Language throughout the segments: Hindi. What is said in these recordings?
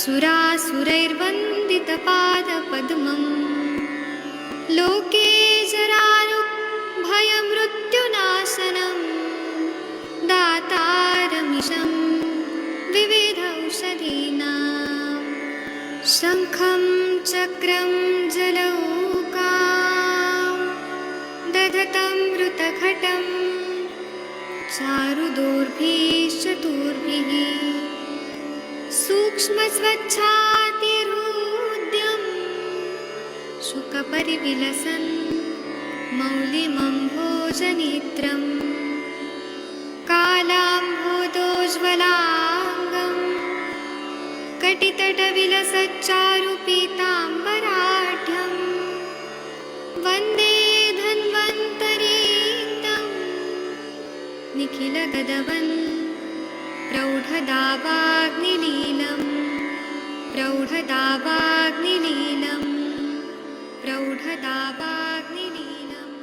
सुरासुरैर्वन्दितपादपद्मम् लोके जरारुभयमृत्युनाशनं दातारमीशं विविधौषधीनां शङ्खं चक्रं जलौकां दधतं मृतघटं चारुदोर्भिश्चतुर्भिः सूक्ष्मस्वच्छातिहृद्यं शुकपरिविलसन् मौलिमम्भोजनेत्रं कालाम्भोदोज्ज्वलाङ्गं कटितटविलसच्चारुपीताम्बराढ्यं वन्दे धन्वन्तरीन्दं निखिलगदवन् प्रौढदावाग्निलीलं प्रौढदावाग्निलीलं प्रौढदावाग्निलीलम्।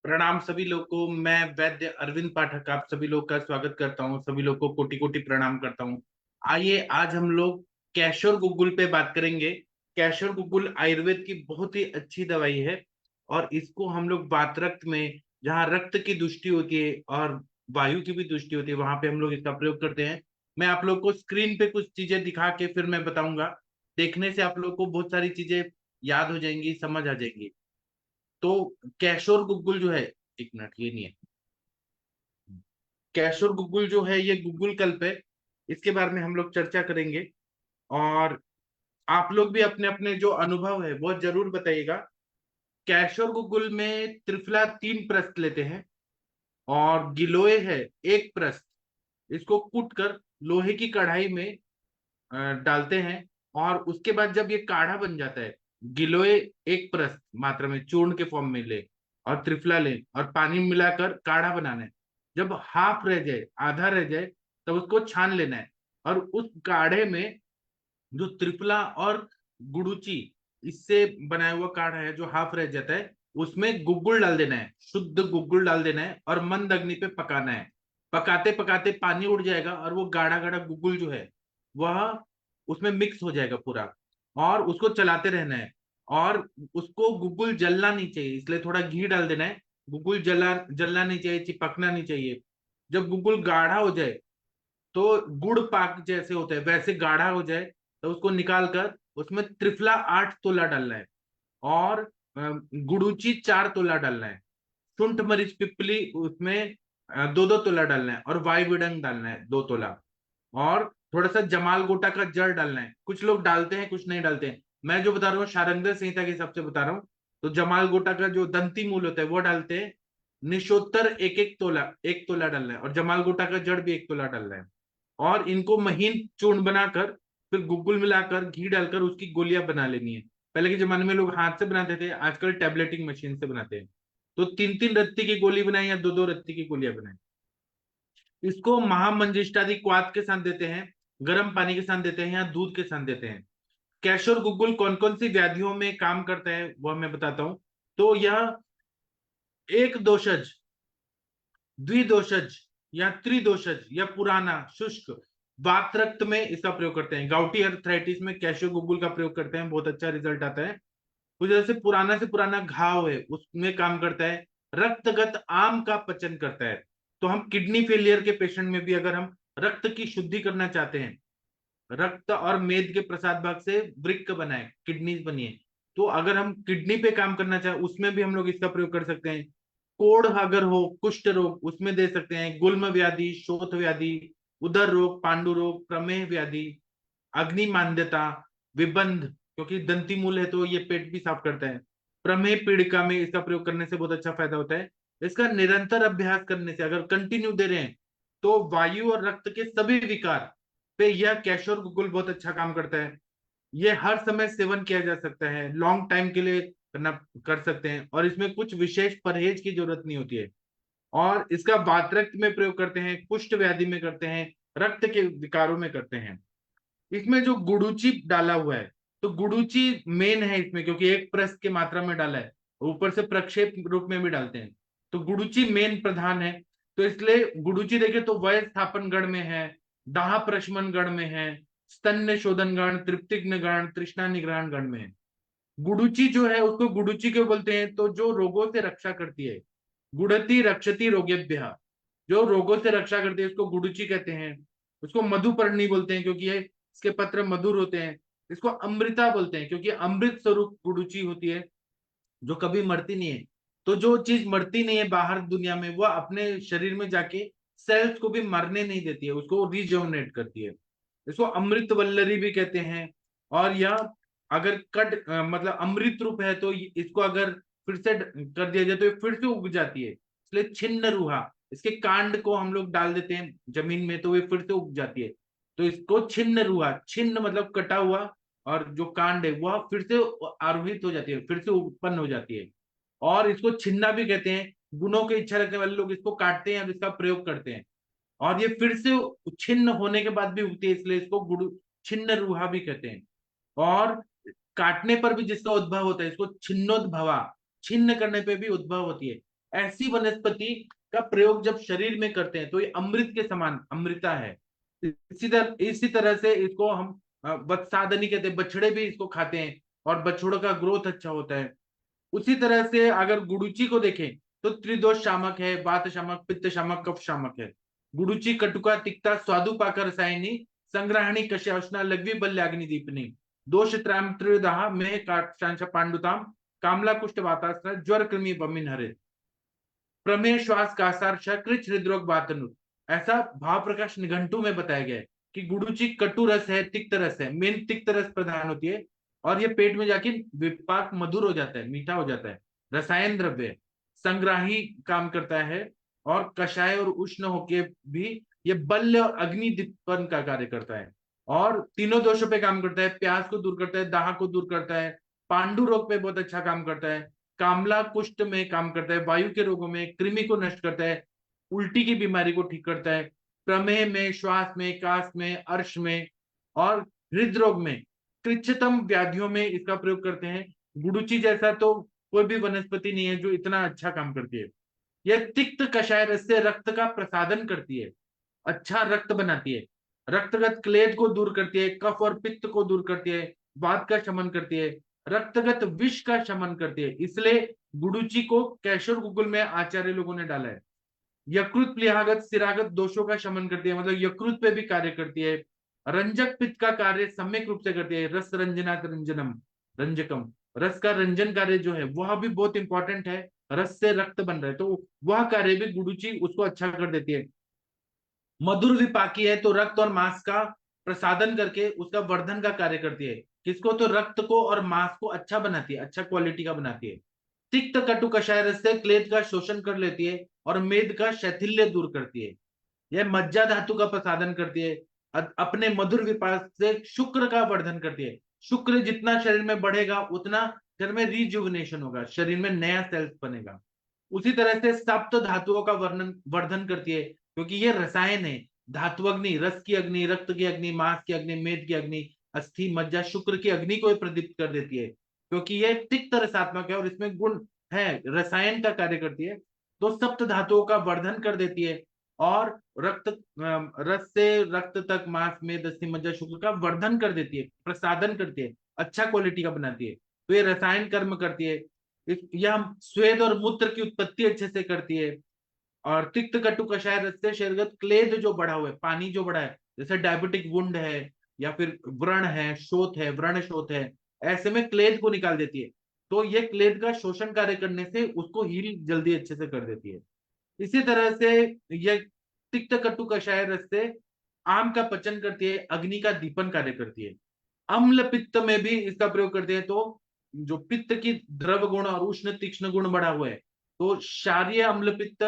प्रणाम सभी लोग को। मैं वैद्य अरविंद पाठक आप सभी लोग का स्वागत करता हूं। सभी लोग को कोटि कोटि प्रणाम करता हूं। आइए आज हम लोग कैशोर गुग्गुल पे बात करेंगे। कैशोर गुग्गुल आयुर्वेद की बहुत ही अच्छी दवाई है और इसको हम लोग वात रक्त में, जहाँ रक्त की दुष्टि होती है और वायु की भी दुष्टि होती है, वहां पे हम लोग इसका प्रयोग करते हैं। मैं आप लोग को स्क्रीन पे कुछ चीजें दिखा के फिर मैं बताऊंगा। देखने से आप लोग को बहुत सारी चीजें याद हो जाएंगी, समझ आ जाएंगी। तो कैशोर गुग्गुल जो है, एक मिनट, ये नहीं है। कैशोर गुग्गुल जो है ये गुग्गुल कल्प है, इसके बारे में हम लोग चर्चा करेंगे। और आप लोग भी अपने अपने जो अनुभव है वो जरूर बताइएगा। कैशोर गुग्गुल में त्रिफला 3 प्रस्त लेते हैं और गिलोय है 1 प्रस्त। इसको कूट कर लोहे की कढ़ाई में डालते हैं और उसके बाद जब ये काढ़ा बन जाता है, गिलोय 1 प्रस्त मात्रा में चूर्ण के फॉर्म में ले और त्रिफला ले और पानी मिलाकर काढ़ा बनाना है। जब हाफ रह जाए, आधा रह जाए, तब उसको छान लेना है और उस काढ़े में जो त्रिफला और गुड़ूची, इससे बनाया हुआ काढ़ा है जो हाफ रह जाता है, उसमें गुग्गुल डाल देना है, शुद्ध गुग्गुल डाल देना है और मंद अग्नि पे पकाना है। पकाते पकाते पानी उड़ जाएगा और वो गाढ़ा गाढ़ा गुग्गुल जो है वह उसमें मिक्स हो जाएगा पूरा, और उसको चलाते रहना है। और उसको गुग्गुल जलना नहीं चाहिए, इसलिए थोड़ा घी डाल देना है। गुग्गुल जलना नहीं चाहिए, चिपकना नहीं चाहिए। जब गुग्गुल गाढ़ा हो जाए, तो गुड़ पाक जैसे होता है वैसे गाढ़ा हो जाए, तो उसको निकाल कर उसमें त्रिफला 8 तोला डालना है और गुड़ूची 4 तोला डालना है। शुंठ मरीच पिपली उसमें 2-2 तोला डालना है और वाई विडंग डालना है 2 तोला। और थोड़ा सा जमाल गोटा का जड़ डालना है। कुछ लोग डालते हैं, कुछ नहीं डालते हैं। मैं जो बता रहा हूँ शारंगधर संहिता के हिसाब से बता रहा हूँ। तो जमाल गोटा का जो दंती मूल होता है वो डालते हैं। निशोत्तर 1-1 तोला डालना है और जमाल गोटा का जड़ भी 1 तोला डालना है। और इनको महीन चूर्ण बनाकर फिर गुग्गुल मिलाकर घी डालकर उसकी गोलियां बना लेनी है। पहले के जमाने में लोग हाथ से बनाते थे, आजकल टैबलेटिंग मशीन से बनाते हैं। तो 3-3 रत्ती की गोली बनाए या 2-2 रत्ती की गोलियां बनाए। इसको महामंजिष्टादि क्वाथ के साथ देते हैं, गर्म पानी के साथ देते हैं या दूध के साथ देते हैं। कैशोर गुग्गुल कौन कौन सी व्याधियों में काम करता है वह मैं बताता हूं। तो यह एक दोषज, द्विदोषज या त्रिदोषज या पुराना शुष्क वात रक्त में इसका प्रयोग करते हैं। गाउटी अर्थराइटिस में कैशोर गुग्गुल का प्रयोग करते हैं, बहुत अच्छा रिजल्ट आता है। तो जैसे पुराना से पुराना घाव है उसमें काम करता है। रक्तगत आम का पचन करता है। तो हम किडनी फेलियर के पेशेंट में भी अगर हम रक्त की शुद्धि करना चाहते हैं, रक्त और मेद के प्रसाद भाग से वृक्क बनाए, किडनीज बनिए, तो अगर हम किडनी पे काम करना चाहे उसमें भी हम लोग इसका प्रयोग कर सकते हैं। कोढ़ अगर हो, कुष्ठ रोग, उसमें दे सकते हैं। गुल्म व्याधि, शोथ व्याधि, उदर रोग, पांडु रोग, प्रमेह व्याधि, अग्नि मांद्यता, विबंध, क्योंकि दंती मूल है तो ये पेट भी साफ करता है। प्रमेह पीड़िका में इसका प्रयोग करने से बहुत अच्छा फायदा होता है। इसका निरंतर अभ्यास करने से, अगर कंटिन्यू दे रहे हैं, तो वायु और रक्त के सभी विकार पे यह कैशोर गुग्गुल बहुत अच्छा काम करता है। ये हर समय सेवन किया जा सकता है, लॉन्ग टाइम के लिए करना कर सकते हैं और इसमें कुछ विशेष परहेज की जरूरत नहीं होती है। और इसका वात रक्त में प्रयोग करते हैं, कुष्ठ व्याधि में करते हैं, रक्त के विकारों में करते हैं। इसमें जो गुड़ूची डाला हुआ है, तो गुड़ूची मेन है इसमें, क्योंकि 1 प्रस्त की मात्रा में डाला है, ऊपर से प्रक्षेप रूप में भी डालते हैं। तो गुड़ूची मेन प्रधान है। तो इसलिए गुडुचि देखे तो वय स्थापन गण में है, दाह प्रशमन गण में है, स्तन्य शोधन गण, तृप्तिग्न गण, तृष्णा निग्रहण गण में है। गुडुचि जो है उसको गुडुचि क्यों बोलते हैं, तो जो रोगों से रक्षा करती है, गुड़ति रक्षति रोगेभ्यः, जो रोगों से रक्षा करती है उसको गुडुचि कहते हैं। उसको मधुपर्णी बोलते हैं क्योंकि ये इसके पत्र मधुर होते हैं। इसको अमृता बोलते हैं क्योंकि अमृत स्वरूप गुडुचि होती है, जो कभी मरती नहीं है। तो जो चीज मरती नहीं है बाहर दुनिया में, वो अपने शरीर में जाके सेल्स को भी मरने नहीं देती है, उसको रिजोनेट करती है। इसको अमृत वल्लरी भी कहते हैं। और यह अगर मतलब अमृत रूप है तो इसको अगर फिर से कर दिया जाए तो ये फिर से उग जाती है, इसलिए छिन्न रूहा, इसके कांड को हम लोग डाल देते हैं जमीन में तो ये फिर से उग जाती है। तो इसको छिन्न रूहा, छिन्न मतलब कटा हुआ, और जो कांड है वह फिर से आरोहित हो जाती है, फिर से उत्पन्न हो जाती है। और इसको छिन्ना भी कहते हैं, गुणों की इच्छा रखने वाले लोग इसको काटते हैं और इसका प्रयोग करते हैं, और ये फिर से छिन्न होने के बाद भी उगती है, इसलिए इसको गुड़ छिन्न रूहा भी कहते हैं। और काटने पर भी जिसका उद्भव होता है इसको छिन्नोद्भवा, छिन्न करने पे भी उद्भव होती है। ऐसी वनस्पति का प्रयोग जब शरीर में करते हैं तो ये अमृत के समान अमृता है। इसी तरह से इसको हम वत्सादनी कहते हैं, बछड़े भी इसको खाते हैं और बछड़ों का ग्रोथ अच्छा होता है। उसी तरह से अगर गुडुचि को देखें तो त्रिदोष शामक है, वात शामक, पित्त शामक, कफ शामक है। गुडुचि कटुका तिक्ता स्वादु पाक रसायनी, संग्रहणी कषायोष्णा लघ्वी बल्याग्नि दीपनी, दोष त्राम त्रिदाह में काक्षांश पांडुताम, कामला कुष्ठ वातास्त्र ज्वर कृमि बमिन हरे, प्रमेय श्वास कासार कृच हृदरोग वातनु। ऐसा भाव प्रकाश निघंटू में बताया गया है कि गुडुचि कटु रस है, तिक्त रस है, मेन तिक्त रस प्रधान होती है, और ये पेट में जाके विपाक मधुर हो जाता है, मीठा हो जाता है, रसायन द्रव्य संग्राही काम करता है, और कषाय और उष्ण होके भी ये बल्य और अग्नि दीपन का कार्य करता है, और तीनों दोषों पे काम करता है, प्यास को दूर करता है, दाह को दूर करता है, पांडु रोग पे बहुत अच्छा काम करता है, कामला कुष्ठ में काम करता है, वायु के रोगों में, कृमि को नष्ट करता है, उल्टी की बीमारी को ठीक करता है, प्रमेह में, श्वास में, कास में, अर्श में, और हृदरोग में, कृच्छतम व्याधियों में इसका प्रयोग करते हैं। गुडुचि जैसा तो कोई भी वनस्पति नहीं है जो इतना अच्छा काम करती है। यह तिक्त कषाय रस से रक्त का प्रसादन करती है, अच्छा रक्त बनाती है, रक्तगत क्लेद को दूर करती है, कफ और पित्त को दूर करती है, वात का शमन करती है, रक्तगत विष का शमन करती है। इसलिए गुडुचि को कैशोर गुगुल में आचार्य लोगों ने डाला है। यकृत प्लीहागत सिरागत दोषों का शमन करती है, मतलब यकृत पे भी कार्य करती है। रंजक पित्त का कार्य सम्यक रूप से करती है, रस रंजनात रंजनम, रंजकम, रस का रंजन कार्य जो है वह भी बहुत इंपॉर्टेंट है, रस से रक्त बन रहा है तो वह कार्य भी गुडुचि उसको अच्छा कर देती है। मधुर विपाकी है तो रक्त और मांस का प्रसादन करके उसका वर्धन का कार्य करती है, किसको, तो रक्त को और मांस को अच्छा बनाती है, अच्छा क्वालिटी का बनाती है। तिक्त कटु कषाय रस से क्लेद का शोषण कर लेती है और मेद का शैथिल्य दूर करती है। यह मज्जा धातु का प्रसादन करती है, अपने मधुर विपाक से शुक्र का वर्धन करती है। शुक्र जितना शरीर में बढ़ेगा उतना शरीर में रिजुविनेशन होगा, शरीर में नया सेल्स बनेगा। उसी तरह से सप्त धातुओं का वर्णन वर्धन करती है क्योंकि ये रसायन है। धातु अग्नि, रस की अग्नि, रक्त की अग्नि, मांस की अग्नि, मेद की अग्नि, अस्थि मज्जा शुक्र की अग्नि को प्रदीप्त कर देती है क्योंकि ये तिक्त रसात्मक है और इसमें गुण है, रसायन का कार्य करती है। तो सप्त धातुओं का वर्धन कर देती है और रस से रक्त तक मांस में अस्थि मज्जा शुक्र का वर्धन कर देती है, प्रसादन करती है, अच्छा क्वालिटी का बनाती है। तो ये रसायन कर्म करती है। यह स्वेद और मूत्र की उत्पत्ति अच्छे से करती है। और तिक्त कटु कषाय रस से शरीरगत क्लेद जो बढ़ा हुआ है, पानी जो बढ़ा है, जैसे डायबिटिक वुंड है या फिर व्रण है, शोथ है, व्रण शोथ है, ऐसे में क्लेद को निकाल देती है। तो ये क्लेद का शोषण कार्य करने से उसको हील जल्दी अच्छे से कर देती है। इसी तरह से यह तिक्त कटु कषाय रस से आम का पचन करती है, अग्नि का दीपन कार्य करती है। अम्ल पित्त में भी इसका प्रयोग करते हैं, तो जो पित्त की द्रव गुण और उष्ण तीक्ष्ण गुण बढ़ा हुआ है, तो क्षारीय अम्ल पित्त,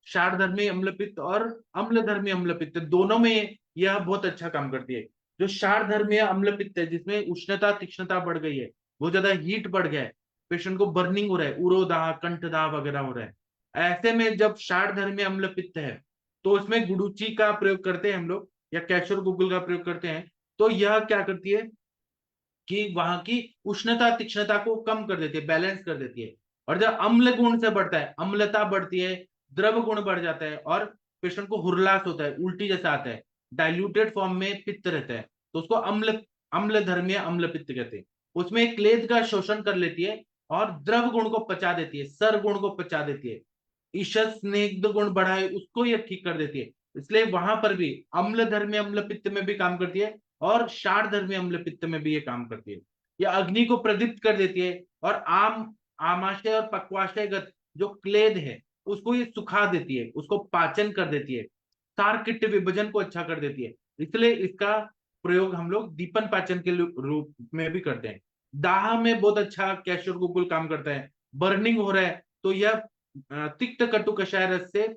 क्षारधर्मी अम्ल पित्त और अम्लधर्मी अम्ल पित्त दोनों में यह बहुत अच्छा काम करती है। जो क्षारधर्मी अम्ल पित्त है जिसमें उष्णता तीक्ष्णता बढ़ गई है, बहुत ज्यादा हीट बढ़ गया है, पेशेंट को बर्निंग हो रहा है, उरोदाह कंठदाह वगैरह हो रहा है, ऐसे में जब क्षारधर्मी अम्ल पित्त है तो उसमें गुडुचि का प्रयोग करते हैं हम लोग, या कैशोर गुगुल का प्रयोग करते हैं। तो यह क्या करती है कि वहां की उष्णता तीक्ष्णता को कम कर देती है, बैलेंस कर देती है। और जब अम्ल गुण से बढ़ता है, अम्लता बढ़ती है, द्रव गुण बढ़ जाता है और पेशेंट को हुरलास होता है, उल्टी जैसा आता है। डाइल्यूटेड फॉर्म में पित्त रहता है तो उसको अम्ल अम्ल धर्मीय अम्ल पित्त कहते हैं। उसमें क्लेद का शोषण कर लेती है और द्रव गुण को पचा देती है, सर गुण को पचा देती है। ईशत स्निग्ध गुण बढ़ा है उसको ये ठीक कर देती है। इसलिए वहां पर भी अम्ल धर्मी अम्ल पित्त में भी काम करती है और क्षार धर्मी अम्ल पित्त में भी ये काम करती है। यह अग्नि को प्रदीप्त कर देती है और आमाशय और पक्वाशयगत जो क्लेद है उसको ये सुखा देती है, उसको पाचन कर देती है, सारकिट्ट विभजन को अच्छा कर देती है। इसलिए इसका प्रयोग हम लोग दीपन पाचन के रूप में भी करते हैं। दाह में बहुत अच्छा कैशोर गुगुल काम करता है। बर्निंग हो रहा है तो यह तिक्त कटु कषाय रस से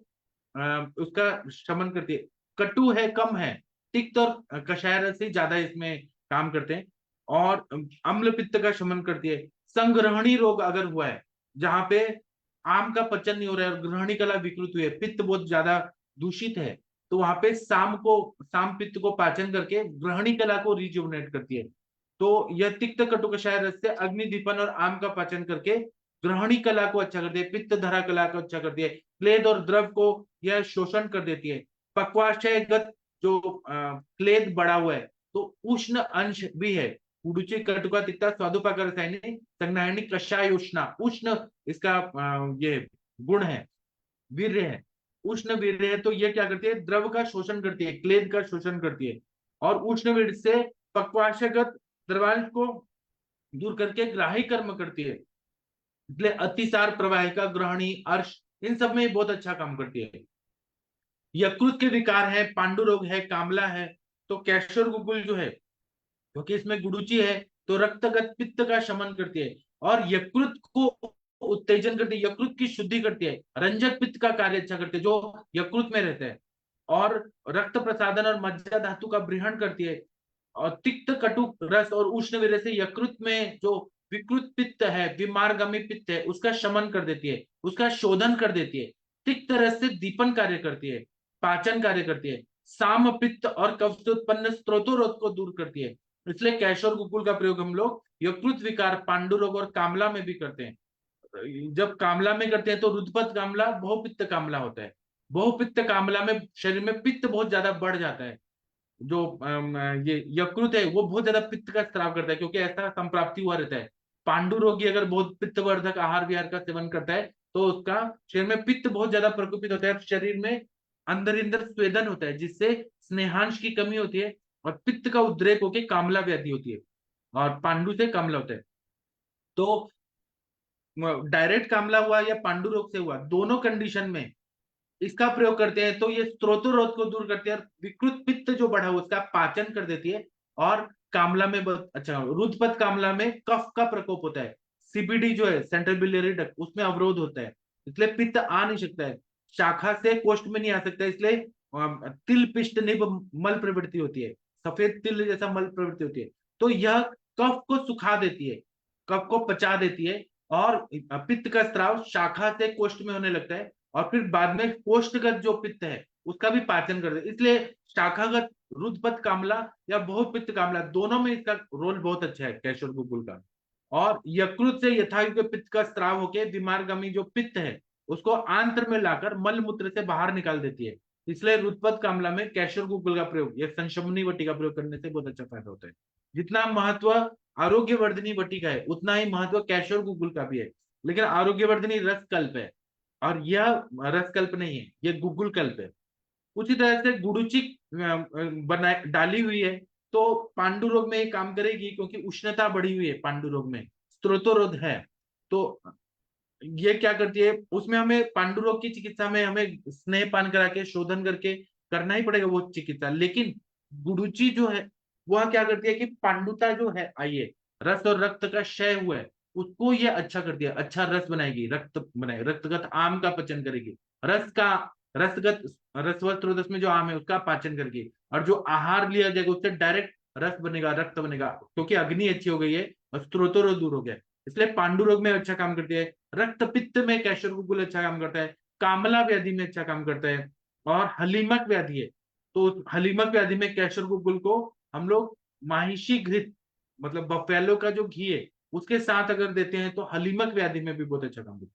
उसका शमन करती है। कटु है कम है, तिक्त और कषाय रस से ज्यादा इसमें काम करते हैं और अम्ल पित्त का शमन करती है। संग्रहणी रोग अगर हुआ है जहां पे आम का पचन नहीं हो रहा है और ग्रहणी कला विकृत हुई है, पित्त बहुत ज्यादा दूषित है, तो वहां पे साम पित्त को पाचन करके ग्रहणी कला को रिजुवनेट करती है। तो यह तिक्त कटु कषाय रस से अग्नि दीपन और आम का पाचन करके ग्रहणी कला को अच्छा करती है, पित्त धरा कला को अच्छा करती है, क्लेद और द्रव को यह शोषण कर देती है। पक्वाशयगत जो क्लेद बढ़ा हुआ है तो उष्ण अंश भी है। उडुची कटुका तिक्ता स्वादुपाकर रसायनी संग्रहणी कषाय उष्णा, उष्ण इसका ये गुण है, वीर्य है, उष्ण वीर्य है। तो ये क्या करती है, द्रव का शोषण करती है, क्लेद का शोषण करती है और उष्ण वीर्य से पक्वाशयगत द्रवांश को दूर करके ग्राही कर्म करती है। इसलिए अतिसार प्रवाहिका ग्रहणी अर्श इन सब में बहुत अच्छा काम करती है। यकृत के विकार है, पांडु रोग है, कामला है, तो कैशोर गुगुल जो है क्योंकि इसमें गुडुचि है तो रक्तगत पित्त का शमन करती है और यकृत को उत्तेजन करती है, यकृत की शुद्धि करती है, रंजक पित्त का कार्य अच्छा करती है जो यकृत में रहता है और रक्त प्रसादन और मज्जा धातु का ब्रहण करती है। और तिक्त कटु रस और उष्ण वीर्य से यकृत में जो विकृत पित्त है, विमारगामी पित्त है, उसका शमन कर देती है, उसका शोधन कर देती है। तिक्त रस से दीपन कार्य करती है, पाचन कार्य करती है, साम पित्त और कफ से उत्पन्न स्त्रोतोरोध को दूर करती है। इसलिए कैशोर गुकुल का प्रयोग हम लोग यकृत विकार, पांडु रोग और कामला में भी करते हैं। जब कामला में करते हैं तो रुद्रपथ कामला, बहुपित्त कामला होता है। बहुपित्त कामला में शरीर में पित्त बहुत ज्यादा बढ़ जाता है। जो ये यकृत है वो बहुत ज्यादा पित्त का स्राव करता है क्योंकि ऐसा संप्राप्ति हुआ रहता है। पांडु रोगी अगर बहुत पित्तवर्धक आहार विहार का सेवन करता है तो उसका शरीर में पित्त बहुत ज्यादा प्रकोपित होता है, शरीर में अंदर अंदर स्वेदन होता है जिससे स्नेहांश की कमी होती है और पित्त का उद्रेक होकर कामला व्याधि होती है और पांडु से कामला होता है। तो डायरेक्ट कामला हुआ या पांडु रोग से हुआ, दोनों कंडीशन में इसका प्रयोग करते हैं तो ये स्त्रोतोरोध को दूर करती है और विकृत पित्त जो बढ़ा हुआ उसका पाचन कर देती है। और कामला में बहुत अच्छा, रुद्रपथ कामला में कफ का प्रकोप होता है, सीबीडी जो है सेंट्रल बिलियरी डक्ट उसमें अवरोध होता है, इसलिए पित्त आ नहीं सकता है, शाखा से कोष्ठ में नहीं आ सकता, इसलिए तिल पिष्ट निब मल प्रवृत्ति होती है, सफेद तिल जैसा मल प्रवृत्ति होती है। तो यह कफ को सुखा देती है, कफ को पचा देती है और पित्त का स्त्राव शाखा से कोष्ठ में होने लगता है और फिर बाद में कोष्ठगत जो पित्त है उसका भी पाचन कर दे। इसलिए शाखागत रुद्रपथ कामला या बहुपित्त कामला दोनों में इसका रोल बहुत अच्छा है कैशोर गुगुल का। और यकृत से यथायुग पित्त का स्त्राव होकर बीमारगामी जो पित्त है उसको आंत्र में लाकर मल मूत्र से बाहर निकाल देती है। इसलिए रुद्रपथ कामला में कैशोर गुगुल का प्रयोग या संशमनी वटी का प्रयोग करने से बहुत अच्छा फायदा होता है। जितना महत्व आरोग्यवर्धनी वटी का है उतना ही महत्व कैशोर गुगुल का भी है, लेकिन आरोग्यवर्धनी रसकल्प है और यह रसकल्प नहीं है, यह गुगुल कल्प है। उसी तरह से गुडुचिक बना डाली हुई है तो पांडु रोग में ये काम करेगी क्योंकि उष्णता बढ़ी हुई है पांडु रोग में, स्त्रोतोरोध है। तो ये क्या करती है, उसमें हमें पांडु रोग की चिकित्सा में हमें स्नेह पान करा के शोधन करके करना ही पड़ेगा वो चिकित्सा। लेकिन गुडुची जो है वह क्या करती है कि पांडुता जो है आइए रस और रक्त का क्षय हुआ है उसको ये अच्छा कर दिया, अच्छा रस बनाएगी, रक्त बनाएगी, रक्तगत आम का पचन करेगी, रस का रसगत रसवस्त्रोदस में जो आम है उसका पाचन करेगी और जो आहार लिया जाएगा उससे डायरेक्ट रस बनेगा, रक्त बनेगा क्योंकि अग्नि अच्छी हो गई है और स्त्रोतोरोध दूर हो गया। इसलिए पांडु रोग में अच्छा काम करती है, रक्त पित्त में कैशोर गुगुल अच्छा काम करता है, कामला व्याधि में अच्छा काम करता है और हलीमक व्याधि है तो हलीमक व्याधि में कैशोर गुगुल को हम लोग माहिशी घृत मतलब बफेलो का जो घी है उसके साथ अगर देते हैं तो हलीमक व्याधि में भी बहुत अच्छा काम करता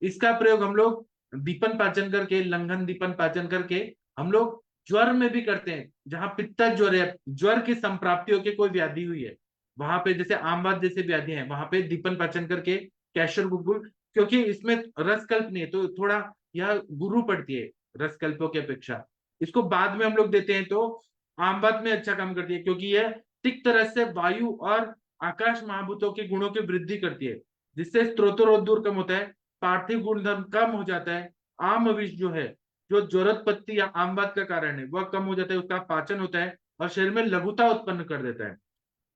है। इसका प्रयोग हम लोग दीपन पाचन करके, लंघन दीपन पाचन करके हम लोग ज्वर में भी करते हैं। जहां पित्त ज्वर है, ज्वर की संप्राप्तियों की कोई व्याधि हुई है, वहां पे जैसे आमवात जैसे व्याधि है, वहां पे दीपन पाचन करके कैशर गुगुल, क्योंकि इसमें रसकल्प नहीं है तो थोड़ा यह गुरु पड़ती है रसकल्पों की अपेक्षा। इसको बाद में हम लोग देते हैं तो आमवात में अच्छा काम करती है, क्योंकि यह तिक्त रस से वायु और आकाश महाभूतों के गुणों की वृद्धि करती है, जिससे स्त्रोतरोध कम होता है, पार्थिव गुणधर्म कम हो जाता है, आम विष जो है, जो ज्वरोत्पत्ति या आमवात का कारण है, वह कम हो जाता है, उसका पाचन होता है और शरीर में लघुता उत्पन्न कर देता है।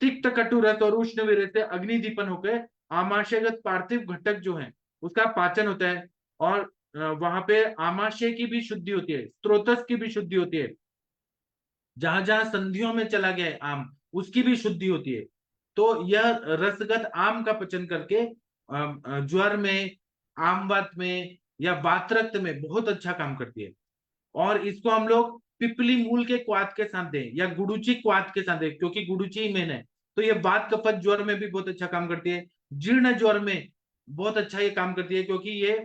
तिक्त कटु रस और उष्ण वीर्य से अग्नि दीपन होकर आमाशयगत पार्थिव घटक जो है उसका पाचन होता है, और वहां पे आमाशय की भी शुद्धि होती है, स्त्रोतस की भी शुद्धि होती है, जहां जहां संधियों में चला गया है आम उसकी भी शुद्धि होती है। तो यह रसगत आम का पचन करके ज्वर में, आमवात में या वातरक्त में बहुत अच्छा काम करती है। और इसको हम लोग पिपली मूल के क्वाथ के साथ दें या गुडुची क्वाथ के साथ दें, क्योंकि गुडुची ही मेन है, तो ये वात कफत ज्वर में भी बहुत अच्छा काम करती है। जीर्ण ज्वर में बहुत अच्छा ये काम करती है, क्योंकि ये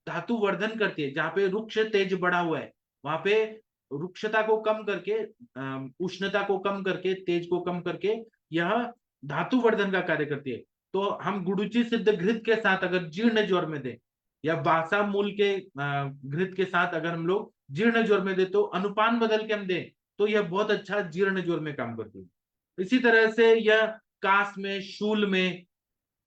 धातु वर्धन करती है। जहाँ पे रुक्ष तेज बढ़ा हुआ है वहां पे रुक्षता को कम करके, उष्णता को कम करके, तेज को कम करके यह धातु वर्धन का कार्य करती है। तो हम गुडुची सिद्ध घृत के साथ अगर जीर्ण ज्वर में दें, या बासा मूल के घृत के साथ अगर हम लोग जीर्ण ज्वर में दे, तो अनुपान बदल के हम दें तो यह बहुत अच्छा जीर्ण ज्वर में काम करती है। इसी तरह से यह कास में, शूल में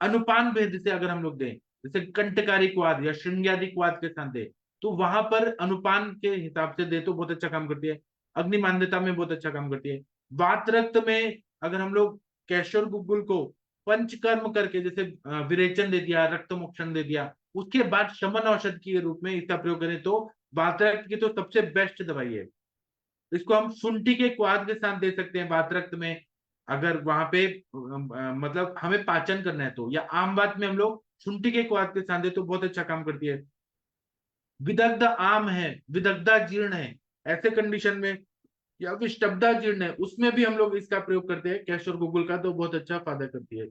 अनुपान भेद से अगर हम लोग दें, जैसे कंटकारी क्वाद या श्रृंग्यादि क्वाद के साथ दे, तो वहां पर अनुपान के हिसाब से दे तो बहुत अच्छा काम करती है। अग्नि मान्यता में बहुत अच्छा काम करती है। वात रक्त में अगर हम लोग कैशोर गुग्गुल को पंचकर्म करके, जैसे विरेचन दे दिया, रक्त मोक्षण दे दिया, उसके बाद शमन औषध के रूप में इसका प्रयोग करें तो वात रक्त की तो सबसे बेस्ट दवाई है। इसको हम शुंठी के क्वाद के साथ दे सकते हैं वात रक्त में, अगर वहां पे मतलब हमें पाचन करना है तो, या आम बात में हम लोग शुंठी के क्वाद के साथ दे तो बहुत अच्छा काम करती है। विदग्ध आम है, विदग्धा जीर्ण है, ऐसे कंडीशन में, या विष्टब्धा जीर्ण है, उसमें भी हम लोग इसका प्रयोग करते हैं कैशोर गुगुल का, तो बहुत अच्छा फायदा करती है।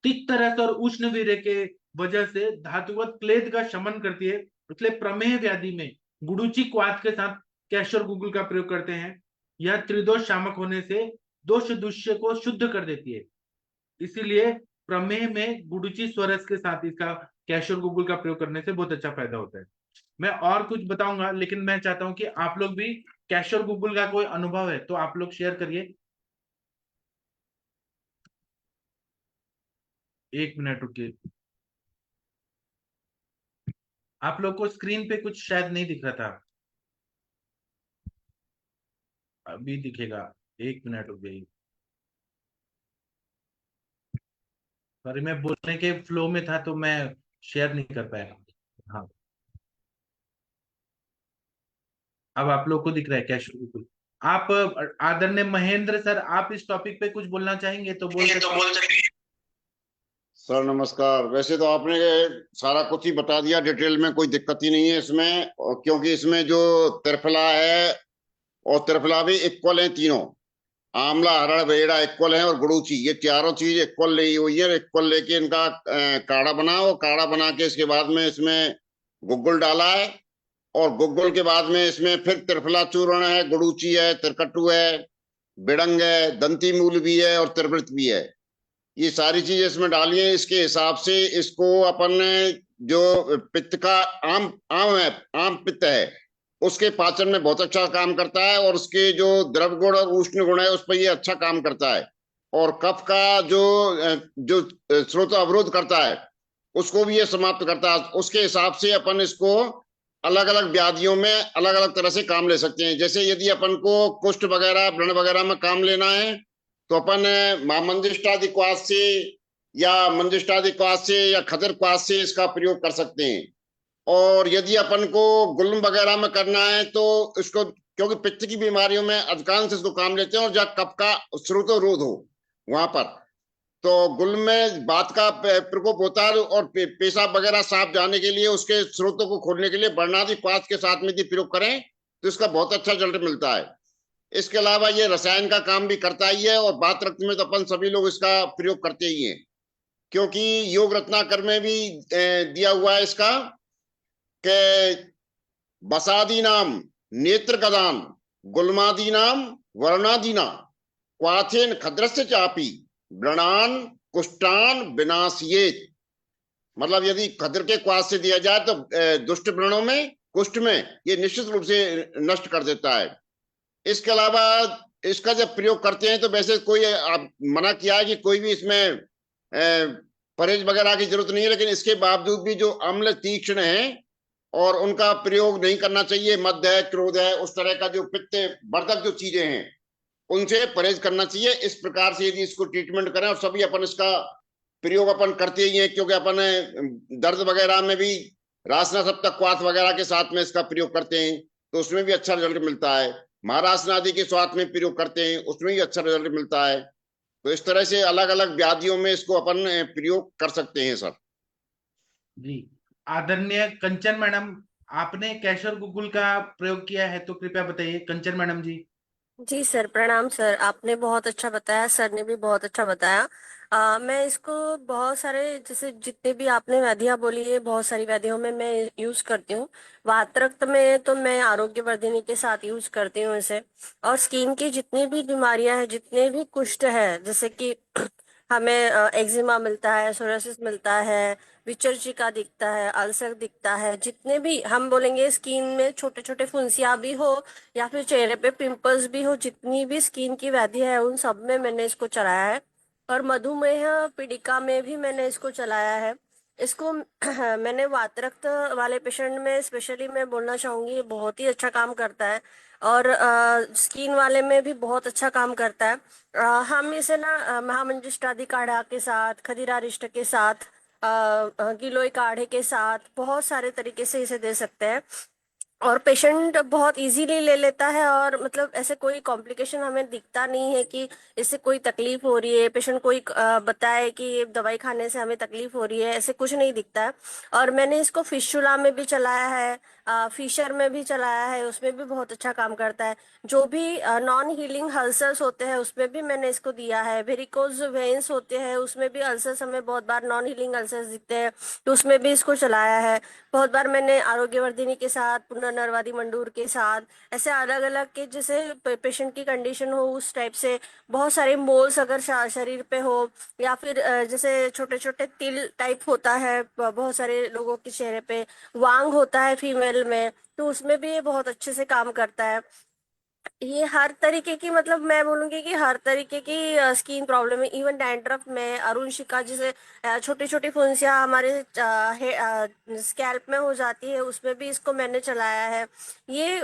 तिक्त रस और उष्ण वीर्य के वजह से धातुवत क्लेद का शमन करती है, इसलिए प्रमेह व्याधि में गुडुची क्वाथ के साथ कैशोर गुगुल का प्रयोग करते हैं। यह त्रिदोष शामक होने से दोष दुष्य को शुद्ध कर देती है, इसीलिए प्रमेह में गुडुची स्वरस के साथ इसका कैशोर गुगुल का प्रयोग करने से बहुत अच्छा फायदा होता है। मैं और कुछ बताऊंगा, लेकिन मैं चाहता हूं कि आप लोग भी कैशोर गुगुल का कोई अनुभव है तो आप लोग शेयर करिए। 1 मिनट रुकिए, आप लोग को स्क्रीन पे कुछ शायद नहीं दिख रहा था, अभी दिखेगा। 1 मिनट रुक गई, सॉरी मैं बोलने के फ्लो में था तो मैं शेयर नहीं कर पाया। हाँ, अब आप लोग को दिख रहा है क्या शुरू बिल्कुल। आप आदरणीय महेंद्र सर, आप इस टॉपिक पे कुछ बोलना चाहेंगे तो बोल सकते हैं। सर नमस्कार। वैसे तो आपने सारा कुछ ही बता दिया डिटेल में, कोई दिक्कत ही नहीं है इसमें, और क्योंकि इसमें जो त्रिफला है और त्रिफला भी इक्वल है तीनों, आंवला हरड़ बेड़ा इक्वल है, और गुड़ूची, ये चारों चीज इक्वल ली हुई है। इक्वल लेके इनका काढ़ा बनाओ, काढ़ा बना के इसके बाद में इसमें गुग्गुल डाला है, और गुग्गुल के बाद में इसमें फिर त्रिफला चूर्ण है, गुड़ूची है, त्रिकटु है, बिड़ंग है, दंती मूल भी है और त्रिवृत भी है। ये सारी चीजें इसमें डाली है। इसके हिसाब से इसको अपन जो पित्त का आम आम है, आम पित्त है, उसके पाचन में बहुत अच्छा काम करता है, और उसके जो द्रव गुण और उष्ण गुण है उस पर ये अच्छा काम करता है। और कफ का जो जो स्रोत अवरोध करता है उसको भी ये समाप्त करता है। उसके हिसाब से अपन इसको अलग अलग व्याधियों में अलग अलग तरह से काम ले सकते हैं। जैसे यदि अपन को कुष्ठ वगैरह, व्रण वगैरह में काम लेना है तो अपन मंजिष्ठादि क्वाथ से या मंजिष्ठादि क्वाथ से या खदर क्वाथ से इसका प्रयोग कर सकते हैं। और यदि अपन को गुल्म वगैरह में करना है तो इसको, क्योंकि पित्त की बीमारियों में अधिकांश इसको काम लेते हैं, और जहाँ कफ का स्रोतरोध हो वहां पर, तो गुल्म में बात का प्रकोप होता है, और पेशाब वगैरह साफ जाने के लिए, उसके स्रोतों को खोलने के लिए वर्णादि क्वाथ के साथ में यदि प्रयोग करें तो इसका बहुत अच्छा रिजल्ट मिलता है। इसके अलावा ये रसायन का काम भी करता ही है, और वात रक्त में तो अपन सभी लोग इसका प्रयोग करते ही हैं, क्योंकि योग रत्नाकर में भी दिया हुआ है इसका के बसादीनाम नेत्रगदान गुल्मादीनाम वर्णादीना क्वाथेन खद्रस्य चापी व्रणान कुष्ठान विनाशियेत। मतलब यदि खद्र के क्वाथ से दिया जाए तो दुष्ट व्रणों में कुष्ठ में ये निश्चित रूप से नष्ट कर देता है। इसके अलावा इसका जब प्रयोग करते हैं तो वैसे कोई आप मना किया है कि कोई भी इसमें परहेज वगैरह की जरूरत नहीं है, लेकिन इसके बावजूद भी जो अम्ल तीक्ष्ण है और उनका प्रयोग नहीं करना चाहिए, मद है, क्रोध है, उस तरह का जो पित्त वर्धक जो चीजें हैं उनसे परहेज करना चाहिए। इस प्रकार से यदि इसको ट्रीटमेंट करें, और सभी अपन इसका प्रयोग अपन करते ही हैं, क्योंकि अपन दर्द वगैरह में भी रासना सप्तक क्वाथ वगैरह के साथ में इसका प्रयोग करते हैं तो उसमें भी अच्छा रिजल्ट मिलता है। महारासना आदि के स्वाद में प्रयोग करते हैं उसमें भी अच्छा रिजल्ट मिलता है। तो इस तरह से अलग अलग व्याधियों में इसको अपन प्रयोग कर सकते हैं सर। जी, आदरणीय कंचन मैडम, आपने कैशोर गुगुल का प्रयोग किया है तो कृपया बताइए कंचन मैडम जी। जी सर, प्रणाम सर। आपने बहुत अच्छा बताया, सर ने भी बहुत अच्छा बताया। मैं इसको बहुत सारे, जैसे जितने भी आपने व्याधियां बोली है, बहुत सारी व्याधियों में मैं यूज करती हूँ। वातरक्त में तो मैं आरोग्य वर्धिनी के साथ यूज करती हूँ इसे। और स्किन की जितनी भी बीमारियां हैं, जितने भी कुष्ठ है, जैसे कि हमें एक्जिमा मिलता है, सोरियासिस मिलता है, विचर्चिका दिखता है, अल्सर दिखता है, जितने भी हम बोलेंगे स्किन में छोटे छोटे फुंसियां भी हो या फिर चेहरे पे पिंपल्स भी हो, जितनी भी स्किन की व्याधि है उन सब में मैंने इसको चलाया है। और मधुमेह पीड़िका में भी मैंने इसको चलाया है। इसको मैंने वातरक्त वाले पेशेंट में स्पेशली मैं बोलना चाहूंगी, ये बहुत ही अच्छा काम करता है। और स्किन वाले में भी बहुत अच्छा काम करता है। हम इसे ना महामंजिष्टादि काढ़ा के साथ, खदिरारिष्ट के साथ, गिलोय काढ़े के साथ बहुत सारे तरीके से इसे दे सकते हैं। और पेशेंट बहुत इजीली ले लेता है, और मतलब ऐसे कोई कॉम्प्लिकेशन हमें दिखता नहीं है कि इससे कोई तकलीफ हो रही है। पेशेंट कोई बताए कि ये दवाई खाने से हमें तकलीफ हो रही है, ऐसे कुछ नहीं दिखता है। और मैंने इसको फिशुला में भी चलाया है, फिशर में भी चलाया है, उसमें भी बहुत अच्छा काम करता है। जो भी नॉन हीलिंग अल्सर्स होते हैं उसमें भी मैंने इसको दिया है। वेरिकोज वेन्स होते हैं उसमें भी अल्सर्स, हमें बहुत बार नॉन हीलिंग अल्सर्स दिखते हैं तो उसमें भी इसको चलाया है। बहुत बार मैंने आरोग्यवर्धिनी के साथ, पुनर्नरवादी मंडूर के साथ, ऐसे अलग अलग के जैसे पेशेंट की कंडीशन हो उस टाइप से, बहुत सारे मोल्स अगर शरीर पे हो, या फिर जैसे छोटे छोटे तिल टाइप होता है बहुत सारे लोगों के चेहरे पे, वांग होता है फीमेल में, तो उसमें भी ये बहुत अच्छे से काम करता है। ये हर तरीके की, मतलब मैं बोलूंगी कि हर तरीके की स्किन प्रॉब्लम है। इवन डैंड्रफ में, अरुणशिका जैसे छोटी छोटी फुंसियां हमारे स्कैल्प में हो जाती है, उसमें भी इसको मैंने चलाया है। ये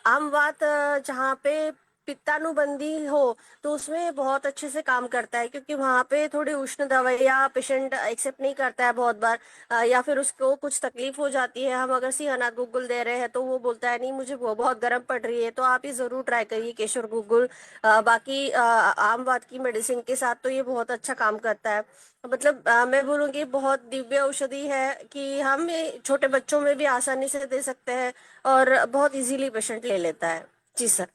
आम बात जहाँ पे पित्तानुबंधी हो तो उसमें बहुत अच्छे से काम करता है, क्योंकि वहां पे थोड़ी उष्ण दवाइयाँ पेशेंट एक्सेप्ट नहीं करता है बहुत बार, या फिर उसको कुछ तकलीफ हो जाती है। हम अगर सिंहनाथ गुग्गुल दे रहे हैं तो वो बोलता है नहीं मुझे वो बहुत गर्म पड़ रही है, तो आप ये जरूर ट्राई करिए केशर गुग्गुल। बाकी आम बात की मेडिसिन के साथ तो ये बहुत अच्छा काम करता है। मतलब मैं बोलूँगी बहुत दिव्य औषधि है कि हम ये छोटे बच्चों में भी आसानी से दे सकते हैं, और बहुत इजीली पेशेंट ले लेता है। जी सर।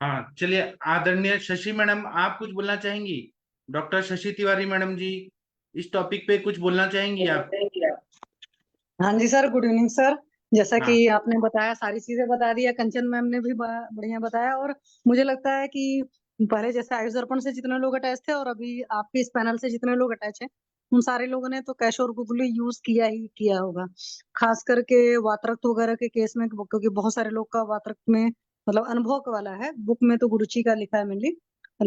हाँ, चलिए आदरणीय शशि मैडम, आप कुछ बोलना चाहेंगी? डॉक्टर शशि तिवारी मैडम जी, इस टॉपिक पे कुछ बोलना चाहेंगी आप? हाँ जी सर, गुड इवनिंग सर। जैसा हाँ। कि आपने बताया, सारी चीजें बता दिया, कंचन मैम ने भी बढ़िया बताया। और मुझे लगता है कि पहले जैसे आयुष दर्पण से जितने लोग अटैच थे और अभी आपके इस पैनल से जितने लोग अटैच हैं, उन सारे लोगों ने तो कैश और गुगली यूज किया ही किया होगा। खास करके वातरक्त वगैरह के केस में, क्योंकि बहुत सारे लोग का वातरक्त में मतलब अनुभव वाला है। बुक में तो गुरुची का लिखा है मेनली,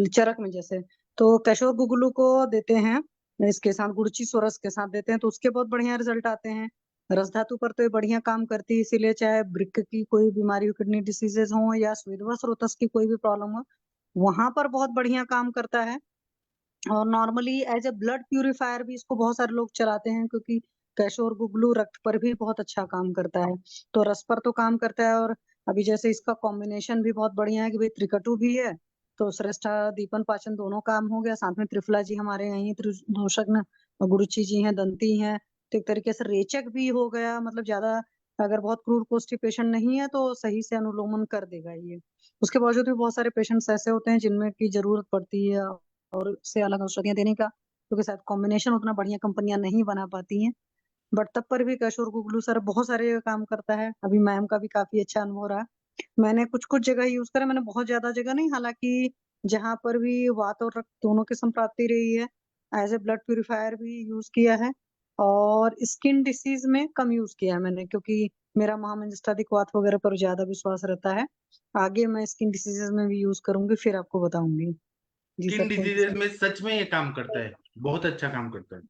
चरक में जैसे। तो कैशोर गुगलू को देते हैं, इसके साथ गुरुची सोरस के साथ देते हैं तो उसके बहुत बढ़िया रिजल्ट आते हैं। रस धातु पर तो ये बढ़िया काम करती है, इसीलिए चाहे वृक्क की कोई बीमारी हो, किडनी डिसीजेज हो, या स्वेदवा स्रोतस की कोई भी प्रॉब्लम हो, वहां पर बहुत बढ़िया काम करता है। और normally as a blood purifier भी इसको बहुत सारे लोग चलाते हैं, क्योंकि कैशोर गुगलू रक्त पर भी बहुत अच्छा काम करता है। तो रस पर तो काम करता है, और अभी जैसे इसका कॉम्बिनेशन भी बहुत बढ़िया है कि भाई त्रिकटु भी है तो श्रेष्ठा दीपन पाचन दोनों काम हो गया। साथ में त्रिफला जी हमारे यहीं त्रिदोषज्ञ गुरुची जी हैं, दंती हैं, तो एक तरीके से रेचक भी हो गया। मतलब ज्यादा अगर बहुत क्रूर कोष्ठी पेशेंट नहीं है तो सही से अनुलोमन कर देगा ये। उसके बावजूद भी बहुत सारे पेशेंट्स ऐसे होते हैं जिनमें की जरूरत पड़ती है और उससे अलग औषधियां देने का, क्योंकि शायद कॉम्बिनेशन उतना बढ़िया कंपनियां नहीं बना पाती हैं। बट तब पर भी कैशोर गुगलू सर बहुत सारे काम करता है। अभी मैम का भी काफी अच्छा अनुभव रहा। मैंने कुछ कुछ जगह यूज करा, मैंने बहुत ज्यादा जगह नहीं, हालांकि जहां पर भी वात और रक्त दोनों की संप्राप्ति रही है, एज ए ब्लड प्यूरिफायर भी यूज किया है। और स्किन डिसीज में कम यूज किया है मैंने, क्योंकि मेरा महामंजिष्ठादिक वात वगैरह पर ज्यादा विश्वास रहता है। आगे मैं स्किन डिसीजेज में भी यूज करूंगी, फिर आपको बताऊंगी। जी skin sir, thank you diseases sir. में सच में ये काम करता है, बहुत अच्छा काम करता है।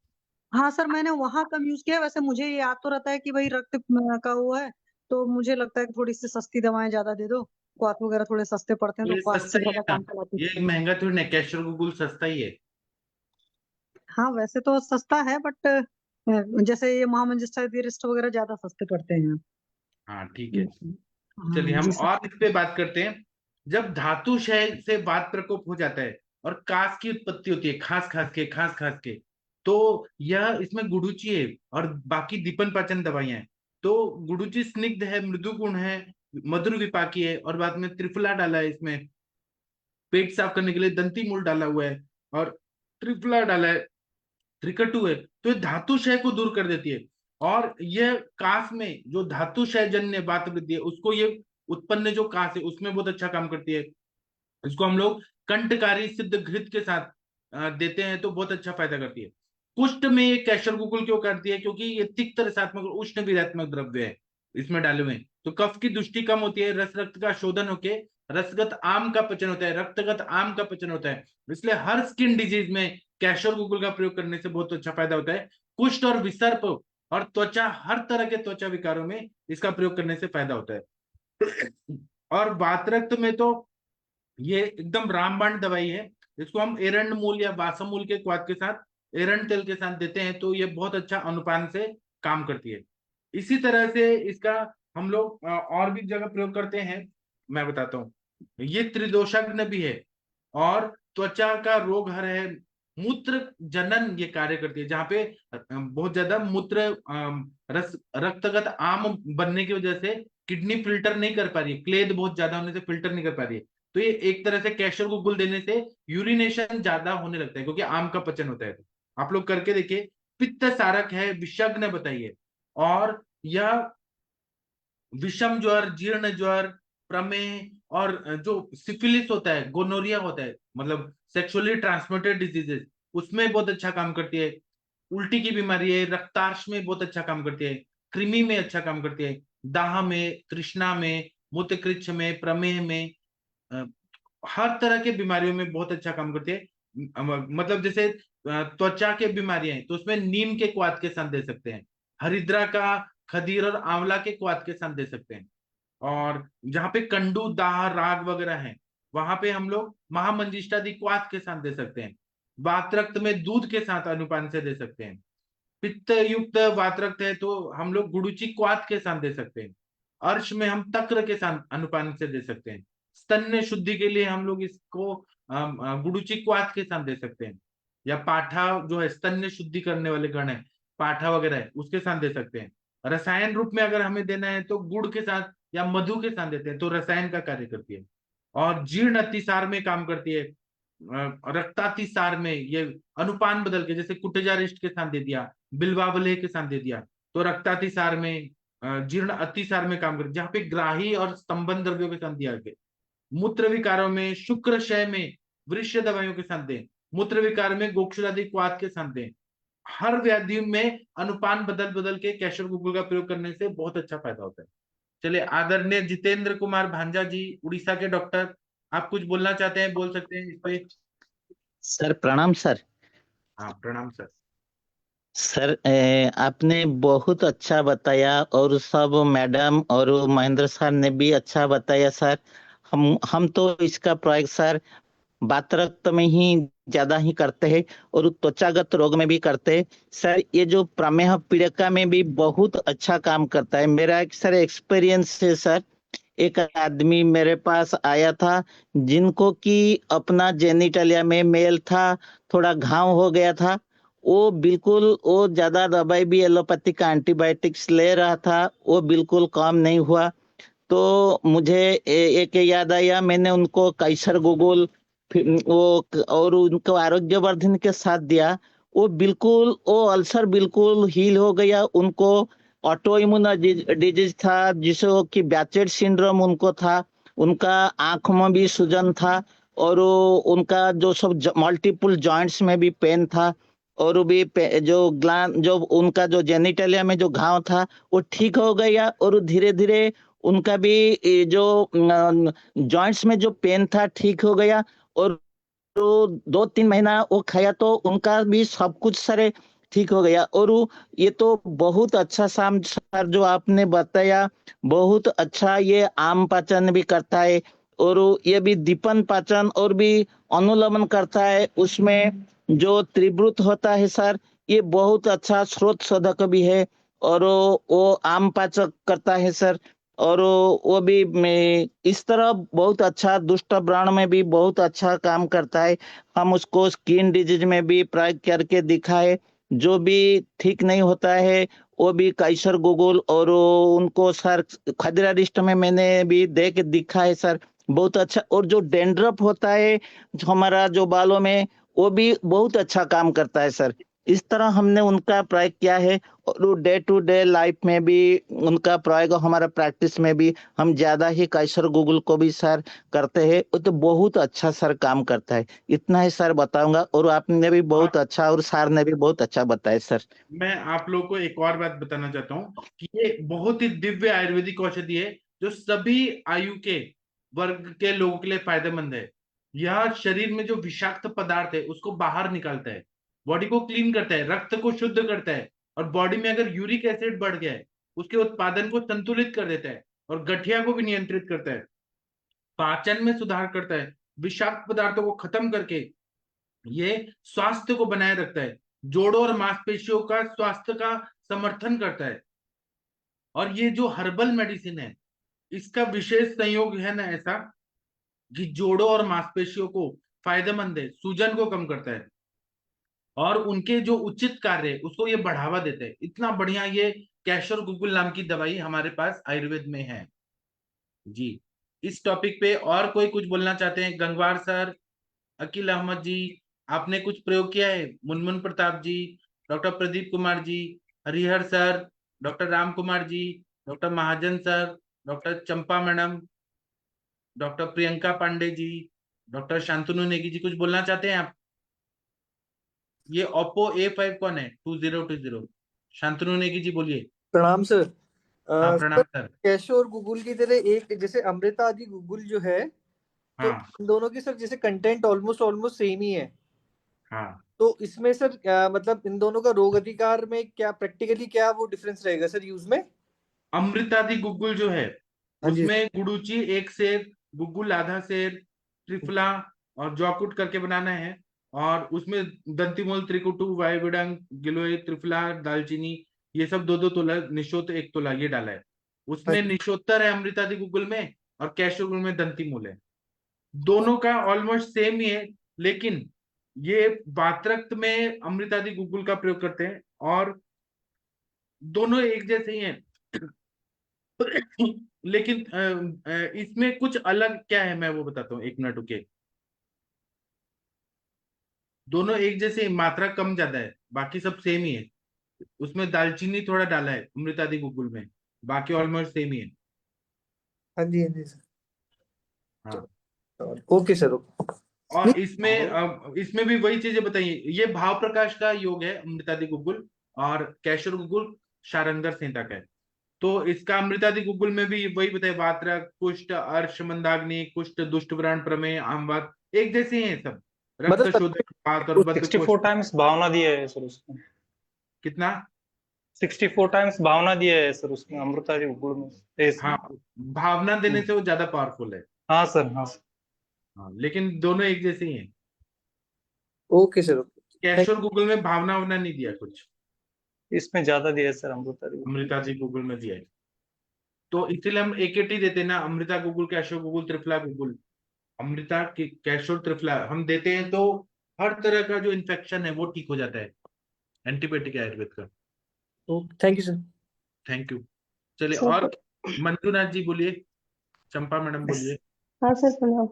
हाँ सर, मैंने वहां कम यूज किया। वैसे मुझे याद तो रहता है कि भाई रक्त का वो है, तो मुझे लगता है कि थोड़ी सी सस्ती दवाएं ज्यादा दे दो। क्वाथ वगैरह थोड़े सस्ते पड़ते हैं, तो तो ये क्वाथ सस्ता से ही है ज्यादा ना, काम चलाती ये महंगा थोड़ी ना, कैशर गूगल सस्ता ही है। हाँ वैसे तो सस्ता है, बट जैसे ये महामंजिष्ठादिस्ट वगैरह ज्यादा सस्ते पड़ते हैं। हाँ ठीक है। हाँ चलिए हम जी सर। और इस पे बात करते हैं। जब धातु क्षय से वात प्रकोप हो जाता है और कास की उत्पत्ति होती है, खास खास के, तो यह इसमें गुडुचि है और बाकी दीपन पाचन दवाइयां हैं। तो गुडुचि स्निग्ध है, मृदु गुण है, मधुर विपाकी है, और बाद में त्रिफला डाला है इसमें, पेट साफ करने के लिए दंती मूल डाला हुआ है, और त्रिफला डाला है, त्रिकटु है। तो ये धातु क्षय को दूर कर देती है। और यह कास में जो धातु क्षय जन्य वात वृद्धि है, उसको ये उत्पन्न जो कास है उसमें बहुत अच्छा काम करती है। इसको हम लोग कंठकारी सिद्ध घृत के साथ देते हैं तो बहुत अच्छा फायदा करती है। कुष्ठ में ये कैशर गुगुल क्यों करती है? क्योंकि ये तिक्त रसात्मक और उष्ण विरात्मक द्रव्य है इसमें डाले हुए, तो कफ की दुष्टि कम होती है, रस रक्त का शोधन होके रसगत आम का पचन होता है, रक्तगत आम का पचन होता है। इसलिए हर स्किन डिजीज में कैशर गुगुल का प्रयोग करने से बहुत अच्छा फायदा होता है। कुष्ठ और विसर्प और त्वचा, हर तरह के त्वचा विकारों में इसका प्रयोग करने से फायदा होता है। और वातरक्त में तो ये एकदम रामबाण दवाई है। इसको हम एरंड मूल या वासम मूल के क्वाथ के साथ एरंड तेल के साथ देते हैं तो ये बहुत अच्छा अनुपान से काम करती है। इसी तरह से इसका हम लोग और भी जगह प्रयोग करते हैं, मैं बताता हूँ। ये त्रिदोषाग्न भी है और त्वचा का रोग हर है, मूत्र जनन ये कार्य करती है, जहाँ पे बहुत ज्यादा मूत्र रस रक्तगत आम बनने की वजह से किडनी फिल्टर नहीं कर पा रही है, क्लेद बहुत ज्यादा होने से फिल्टर नहीं कर पा रही है। तो ये एक तरह से कैशर को गुल देने से यूरिनेशन ज्यादा होने लगता है, क्योंकि आम का पचन होता है। तो आप लोग करके देखिए। पित्त सारक है, विषग्न बताइए। और यह विषम ज्वर, जीर्ण ज्वर, प्रमेह और जो सिफिलिस होता है, गोनोरिया होता है, मतलब सेक्सुअली ट्रांसमिटेड डिजीजेस, उसमें बहुत अच्छा काम करती है। उल्टी की बीमारी है, रक्तार्श में बहुत अच्छा काम करती है, कृमि में अच्छा काम करती है, दाह में, तृष्णा में, मूत्रकृच्छ में, प्रमेह में, अ, हर तरह के बीमारियों में बहुत अच्छा काम करती है। मतलब जैसे त्वचा के बीमारियां हैं तो उसमें नीम के क्वाथ के साथ दे सकते हैं, हरिद्रा का, खदीर और आंवला के क्वाथ के साथ दे सकते हैं। और जहाँ पे कंडू, दाह, राग वगैरह है, वहां पे हम लोग महामंजिष्ठादि क्वाथ के साथ दे सकते हैं। वातरक्त में दूध के साथ अनुपान से दे सकते हैं। पित्त युक्त वातरक्त है तो हम लोग गुडुचि क्वाथ के साथ दे सकते हैं। अर्श में हम तक्र के साथ अनुपान से दे सकते हैं। स्तन्य शुद्धि के लिए हम लोग इसको गुडुचि क्वाथ के साथ दे सकते हैं। या पाठा जो है स्तन्य शुद्धि करने वाले गण है, पाठा वगैरह है, उसके साथ दे सकते हैं। रसायन रूप में अगर हमें देना है तो गुड़ के साथ या मधु के साथ देते हैं, तो रसायन का कार्य करती है। और जीर्ण अतिसार में काम करती है। रक्तातिसार में ये अनुपान बदल के, जैसे कुटजारिष्ट के साथ दे दिया, बिल्वावलेह के साथ दे दिया, तो रक्तातिसार में, जीर्ण अतिसार में काम करती है, जहाँ पे ग्राही और स्तंभन द्रव्यों के साथ दिया गया। मूत्र विकारों में, शुक्रक्षय में वृक्ष दवाइयों के साथ दें, मूत्र विकार में गोक्षुरादि क्वाथ के साथ दें। हर व्याधि में अनुपान बदल बदल के कैशर गुगुल का प्रयोग करने से बहुत अच्छा फायदा होता है। चलिए, आदरणीय जितेंद्र कुमार भांजा जी, उड़ीसा के डॉक्टर, आप कुछ बोलना चाहते हैं, बोल सकते हैं इस पे। सर प्रणाम सर। हाँ प्रणाम सर। सर आपने बहुत अच्छा बताया और सब मैडम और महेंद्र सर ने भी अच्छा बताया सर। हम तो इसका प्रयोग सर वातरक्त में ही ज्यादा ही करते हैं और त्वचागत रोग में भी करते हैं सर। ये जो प्रमेह पीड़िका में भी बहुत अच्छा काम करता है। मेरा एक सर एक्सपीरियंस है सर। एक आदमी मेरे पास आया था जिनको कि अपना जेनिटलिया में मेल था, थोड़ा घाव हो गया था। वो बिल्कुल वो ज्यादा दवाई भी एलोपैथिक एंटीबायोटिक्स ले रहा था, वो बिल्कुल काम नहीं हुआ। तो मुझे एक याद आया, मैंने उनको कैसर गुगुल वो और उनको आरोग्यवर्धन के साथ दिया। वो अल्सर बिल्कुल हील हो गया। उनको ऑटो इम्यून डिजीज था, जिसको कि बैचेट सिंड्रोम उनको था। उनका आंख में भी सूजन था, और उनका जो सब मल्टीपल जॉइंट्स में भी पेन था, और भी जो उनका जो जेनिटलिया में जो घाव था वो ठीक हो गया। और धीरे धीरे उनका भी जो जॉइंट्स में जो पेन था ठीक हो गया। और तो 2-3 महीना वो खाया तो उनका भी सब कुछ सर ठीक हो गया। और ये तो बहुत अच्छा शाम सर जो आपने बताया, बहुत अच्छा। ये आम पाचन भी करता है, और ये भी दीपन पाचन और भी अनुलोमन करता है। उसमें जो त्रिवृत होता है सर, ये बहुत अच्छा स्रोत शोधक भी है, और वो आम पाचक करता है सर। और वो भी इस तरह बहुत अच्छा दुष्ट व्रण में भी बहुत अच्छा काम करता है। हम उसको स्किन डिजीज में भी प्रयोग करके दिखाए, जो भी ठीक नहीं होता है वो भी कैसर गूगल, और उनको सर खदरा रिस्ट में मैंने भी दे के दिखा है सर, बहुत अच्छा। और जो डेंड्रफ होता है जो हमारा जो बालों में, वो भी बहुत अच्छा काम करता है सर। इस तरह हमने उनका प्रयोग किया है, और डे टू डे लाइफ में भी उनका प्रयोग, हमारा प्रैक्टिस में भी हम ज्यादा ही कैसर गूगल को भी सर करते हैं। वो तो बहुत अच्छा सर काम करता है। इतना ही सर बताऊंगा, और आपने भी बहुत अच्छा, और सर ने भी बहुत अच्छा बताया सर। मैं आप लोगों को एक और बात बताना चाहता हूँ कि ये बहुत ही दिव्य आयुर्वेदिक औषधि है, जो सभी आयु के वर्ग के लोगों के लिए फायदेमंद है। यह शरीर में जो विषाक्त पदार्थ है उसको बाहर निकालता है, बॉडी को क्लीन करता है, रक्त को शुद्ध करता है, और बॉडी में अगर यूरिक एसिड बढ़ गया है उसके उत्पादन को संतुलित कर देता है, और गठिया को भी नियंत्रित करता है, पाचन में सुधार करता है, विषाक्त पदार्थों को खत्म करके ये स्वास्थ्य को बनाए रखता है, जोड़ों और मांसपेशियों का स्वास्थ्य का समर्थन करता है। और ये जो हर्बल मेडिसिन है, इसका विशेष संयोग है ना ऐसा कि जोड़ों और मांसपेशियों को फायदेमंद है, सूजन को कम करता है, और उनके जो उचित कार्य है उसको ये बढ़ावा देते हैं। इतना बढ़िया ये कैशोर गुगुल नाम की दवाई हमारे पास आयुर्वेद में है जी। इस टॉपिक पे और कोई कुछ बोलना चाहते हैं? गंगवार सर, अकील अहमद जी, आपने कुछ प्रयोग किया है? मुनमुन प्रताप जी, doctor Pradeep Kumar ji, Harihar sir, doctor Ram Kumar ji, doctor महाजन सर, डॉक्टर चंपा madam, doctor Priyanka Pandey ji, doctor Shantanu Negi ji, कुछ बोलना चाहते हैं आप? ये ओप्पो A5 कौन है? 2020। शांतनु नेगी जी बोलिए। प्रणाम सर। हाँ सर प्रणाम सर। कैशो और गूगल की तरह एक जैसे अमृता आदि गूगल जो है, तो हाँ इन दोनों की सर जैसे कंटेंट ऑलमोस्ट ऑलमोस्ट सेम ही है। हाँ। तो इसमें सर मतलब इन दोनों का रोग अधिकार में क्या प्रैक्टिकली क्या वो डिफरेंस रहेगा सर यूज में? अमृतादि गुग्गुल जो है हाँ जी। उसमें गुड़ूची 1 सेर, गुग्गुल आधा सेर, त्रिफला और जौकुट करके बनाना है। और उसमें दंतिमूल, त्रिकुटु, वायुविडंग, गिलोय, त्रिफला, दालचीनी, ये सब 2-2 तोला, निशोत 1 तोला ये डाला है। हाँ उसमें जी। निशोत्तर है अमृतादि गुग्गुल में, और कैशो गुगुल में दंतिमूल है। दोनों का ऑलमोस्ट सेम ही है, लेकिन ये वात्रक्त में अमृतादि गुग्गुल का प्रयोग करते हैं, और दोनों एक जैसे ही हैं। लेकिन इसमें कुछ अलग क्या है मैं वो बताता हूँ, 1 मिनट रुके। दोनों एक जैसे, मात्रा कम ज्यादा है, बाकी सब सेम ही है। उसमें दालचीनी थोड़ा डाला है अमृतादि गुगुल में, बाकी ऑलमोस्ट सेम ही है। हाँ जी। हाँ जी सर। हाँ। Okay sir, okay. और इसमें भी वही चीजें बताइए। ये भाव प्रकाश का योग है अमृतादि गुगुल, और कैशोर गुगुल शारंगर संहिता का है। तो इसका अमृतादि गुगुल में भी वही बताए, वात्रक, कुष्ठ, अर्श, मंदाग्नि, कुष्ठ, दुष्ट व्रण, प्रमेय, आमवात, एक जैसे ही हैं सब। रक्त मतलब शोधक, वात और बद्ध 64 टाइम्स भावना दिया है सर उसमें। कितना? 64 टाइम्स भावना दिया है सर उसमें अमृता जी गुड़ में टेस्ट में। हाँ, भावना देने से वो ज्यादा पावरफुल है। हाँ सर, हाँ। हाँ, लेकिन दोनों एक जैसे ही हैं। Okay sir, okay. Kaishore Guggul में भावना ववना नहीं दिया कुछ, इसमें ज्यादा दिया है सर अमृता जी। अमृता जी गूगल में दिया है। तो इसीलिए हम AKT देते हैं ना, अमृता गूगल, कैशोर गूगल, त्रिफला गूगल। अमृता कैशोर त्रिफला हम देते हैं तो हर तरह का जो इन्फेक्शन है वो ठीक हो जाता है, एंटीबायोटिक है आयुर्वेद का। Thank you sir. Thank you. चलिए, सर और मंजूनाथ जी बोलिए, चंपा मैडम बोलिए। हाँ सर, प्रणाम।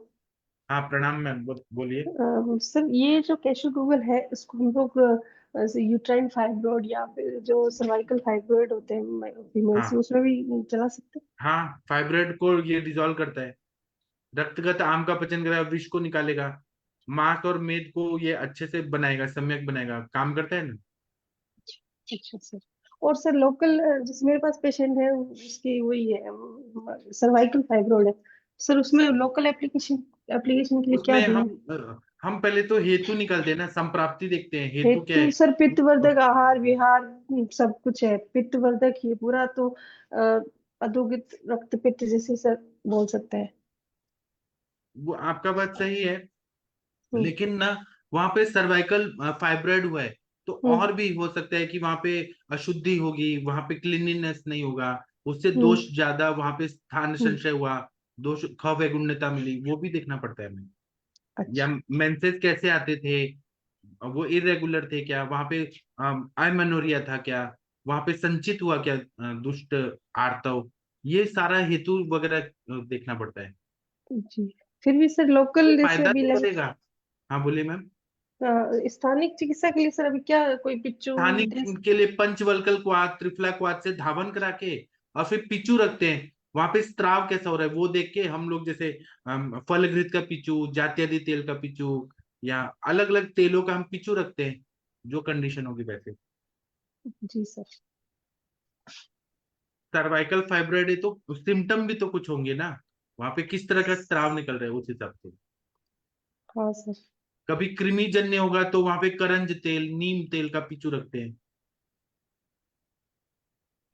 हाँ प्रणाम मैम, बोलिए। सर ये जो कैशो गूगल है इसको हम लोग यूट्राइन फाइब्रोइड या फिर जो सर्वाइकल फाइब्रोइड होते हैं फीमेल्स, हाँ उसमें भी चला सकते हैं? हाँ, फाइब्रोइड को ये डिसॉल्व करता है, रक्तगत आम का पचन करेगा, विष को निकालेगा, मांस और मेद को ये अच्छे से बनाएगा, सम्यक बनाएगा, काम करता है ना। अच्छा सर। और सर लोकल, जैसे मेरे पास पेशेंट है उसकी वही है सर्वाइकल फाइब्रोइड है सर, उसमें लोकल एप्लीकेशन के लिए क्या उसमें दूं? हम पहले तो हेतु निकालते हैं ना, संप्राप्ति देखते हैं, हेतु क्या हेतु है। सर पित्तवर्धक आहार विहार सब कुछ है, पित्तवर्धक ही पूरा, तो अधोगित रक्तपित्त जैसे सर बोल सकते हैं। वो आपका बात सही है, हम्म लेकिन ना वहां पे सर्वाइकल फाइब्रोइड हुआ है, तो हम्म और भी हो सकता है कि वहां पे अशुद्धि होगी, वहां पे क्लीनलीनेस नहीं होगा, उससे हम्म दोष ज्यादा, वहां पे स्थान हम्म, संशय हुआ, दोष ख वैगुण्यता मिली, वो भी देखना पड़ता है हमें। या अच्छा मेंसेस कैसे आते थे, वो इरेगुलर थे क्या, वहां पे अमेनोरिया था क्या, वहां पे संचित हुआ क्या दुष्ट आर्तव, ये सारा हेतु वगैरह देखना पड़ता है। जी। फिर भी सर लोकल जैसे फायदा अभी तो लग करेगा। हाँ बोलिए मैम। स्थानिक चिकित्सा के लिए सर अभी क्या कोई पिच्चू स्थानिक दे? के लिए पंचवल्कल क्वाथ, त्रिफला क्वाथ से धावन करा के और फिर पिचू रखते हैं, वहां पे स्त्राव कैसा हो रहा है वो देख के हम लोग, जैसे फलघृत का पिचू, जात्यादि तेल का पिचू, या अलग अलग तेलों का हम पिचू रखते हैं, जो कंडीशन होगी वैसे। जी सर। सर्वाइकल फाइब्रोइड है तो सिम्टम भी तो कुछ होंगे ना, वहां पे किस तरह का स्त्राव निकल रहा है उस हिसाब से। हाँ सर। कभी कृमि जन्य होगा तो वहां पे करंज तेल, नीम तेल का पिचू रखते हैं।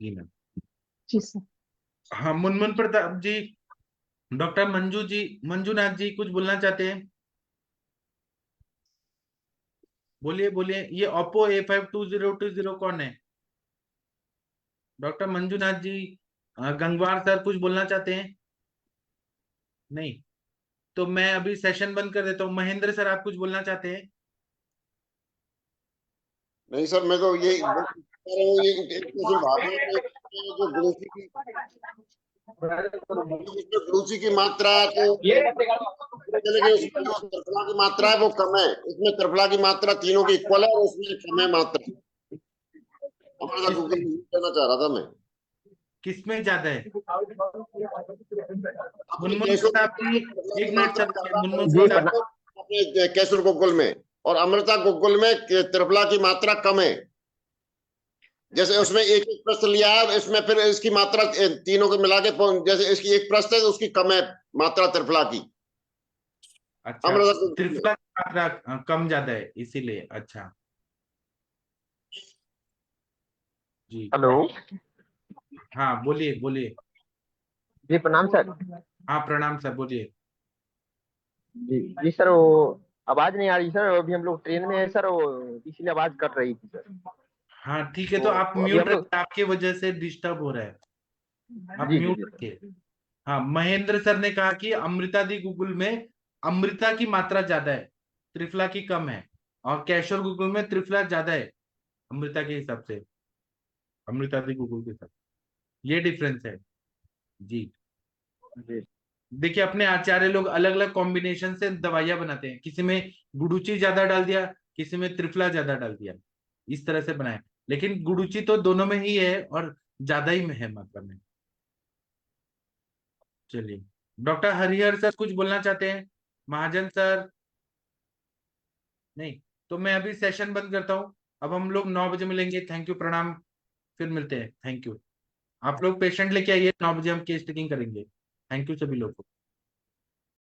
जी मैम। जी सर। हाँ, मुनमुन प्रताप जी, डॉक्टर मंजू जी, मंजूनाथ जी कुछ बोलना चाहते हैं, बोलिए बोलिए। ये ओप्पो A52 020 कौन है? डॉक्टर मंजूनाथ जी, गंगवार सर कुछ बोलना चाहते हैं? नहीं, तो मैं अभी सेशन बंद कर देता हूँ। महेंद्र सर आप कुछ बोलना चाहते हैं? नहीं सर, मैं तो ये वो कह रहा हूँ, ये एक क्वेश्चन भागना है कि जो ग्लूची की मात्रा, तो चले गए, उसमें जो त्रिफला की मात्रा है वो कम है, इसमें त्रिफला की मात्रा तीनों की इक्वल है और उसमें कम है मात्रा। हमारा गूगल करना चाह रहा था मैं। किसमें ज्यादा है? अपने मुनमुन केशव प्रताप जी, त्रिफला एक की मिनट मात्रा सर रुकिए, ज्यादा है, मुनमुन इसमें प्रताप। अपने केशव गुगल में, और अमृता गुगल में त्रिफला की मात्रा कम है। जैसे उसमें एक एक प्रश्न लिया है, इसमें फिर इसकी मात्रा तीनों को मिला के जैसे इसकी एक प्रश्न है तो उसकी कम है मात्रा त्रिफला की। अच्छा, अमृता गुगल में। त्रिफला की मात्रा कम ज्यादा है इसीलिए। अच्छा जी, हेलो। हाँ बोलिए बोलिए। जी प्रणाम सर। हाँ प्रणाम सर, बोलिए। जी जी सर, वो आवाज नहीं आ रही सर, अभी हम लोग ट्रेन में है सर, वो इसीलिए आवाज कट रही थी सर। हाँ ठीक है, तो आप तो अभी म्यूट हम लोग, रखिए, आपकी वजह से डिस्टर्ब हो रहा है, आप जी जी म्यूट जी सर। रखिए। हाँ, महेंद्र सर ने कहा कि अमृता दी गूगल में अमृता की मात्रा ज्यादा है, त्रिफला की कम है, और कैशोर गूगल में त्रिफला ज्यादा है अमृता के हिसाब से, अमृता दी गूगल के साथ ये डिफरेंस है। जी, जी देखिए अपने आचार्य लोग अलग अलग कॉम्बिनेशन से दवाइयां बनाते हैं, किसी में गुडुची ज्यादा डाल दिया, किसी में त्रिफला ज्यादा डाल दिया, इस तरह से बनाए, लेकिन गुडुची तो दोनों में ही है और ज्यादा ही में है मात्रा में। चलिए, डॉक्टर हरिहर सर कुछ बोलना चाहते हैं? महाजन सर? नहीं, तो मैं अभी सेशन बंद करता हूँ। अब हम लोग 9 बजे मिलेंगे। थैंक यू, प्रणाम, फिर मिलते हैं। Thank you. आप लोग पेशेंट लेके आइए, 9 बजे हम केस टेकिंग करेंगे। थैंक यू सभी लोग को।